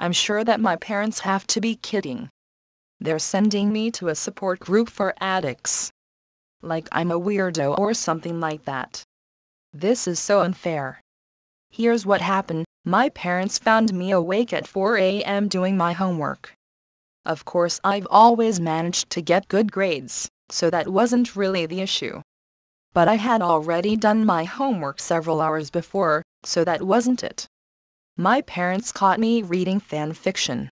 I'm sure that my parents have to be kidding. They're sending me to a support group for addicts. Like I'm a weirdo or something like that. This is so unfair. Here's what happened. My parents found me awake at 4 a.m. doing my homework. Of course, I've always managed to get good grades, so that wasn't really the issue. But I had already done my homework several hours before, so that wasn't it. My parents caught me reading fan fiction.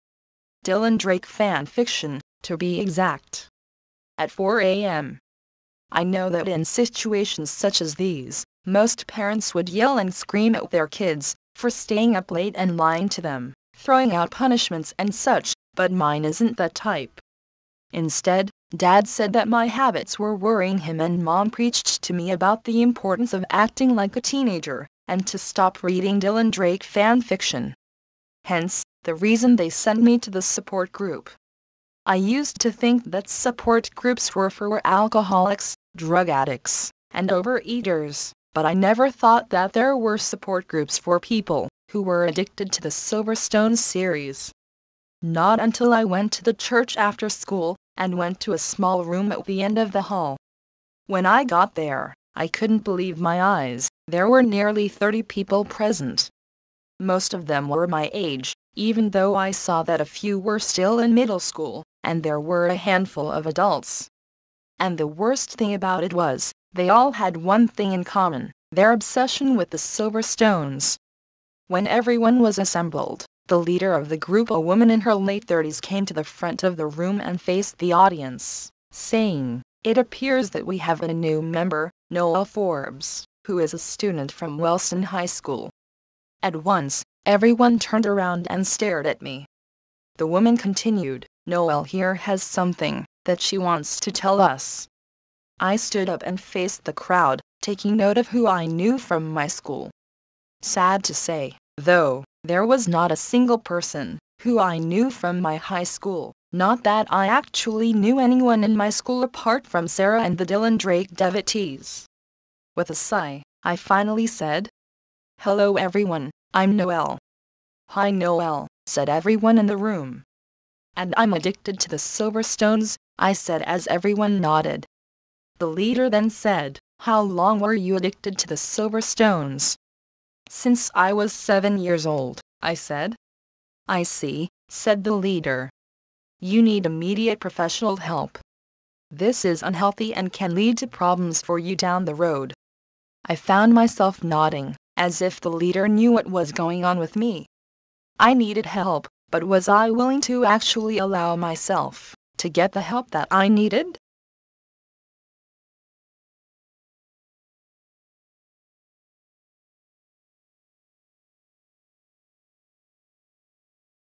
Dylan Drake fan fiction, to be exact. At 4 a.m. I know that in situations such as these, most parents would yell and scream at their kids for staying up late and lying to them, throwing out punishments and such, but mine isn't that type. Instead, Dad said that my habits were worrying him, and Mom preached to me about the importance of acting like a teenager, and to stop reading Dylan Drake fan fiction. Hence, the reason they sent me to the support group. I used to think that support groups were for alcoholics, drug addicts, and overeaters, but I never thought that there were support groups for people who were addicted to the Silverstone series. Not until I went to the church after school, and went to a small room at the end of the hall. When I got there, I couldn't believe my eyes. There were nearly 30 people present. Most of them were my age, even though I saw that a few were still in middle school, and there were a handful of adults. And the worst thing about it was, they all had one thing in common: their obsession with the Silverstones. When everyone was assembled, the leader of the group, a woman in her late 30s, came to the front of the room and faced the audience, saying, "It appears that we have a new member, Noel Forbes, who is a student from Wellston High School." At once, everyone turned around and stared at me. The woman continued, "Noel here has something that she wants to tell us." I stood up and faced the crowd, taking note of who I knew from my school. Sad to say, though, there was not a single person who I knew from my high school, not that I actually knew anyone in my school apart from Sarah and the Dylan Drake devotees. With a sigh, I finally said, "Hello everyone, I'm Noel." "Hi Noel," said everyone in the room. "And I'm addicted to the Silverstones," I said as everyone nodded. The leader then said, "How long were you addicted to the Silverstones?" "Since I was 7 years old," I said. "I see," said the leader. "You need immediate professional help. This is unhealthy and can lead to problems for you down the road." I found myself nodding, as if the leader knew what was going on with me. I needed help, but was I willing to actually allow myself to get the help that I needed?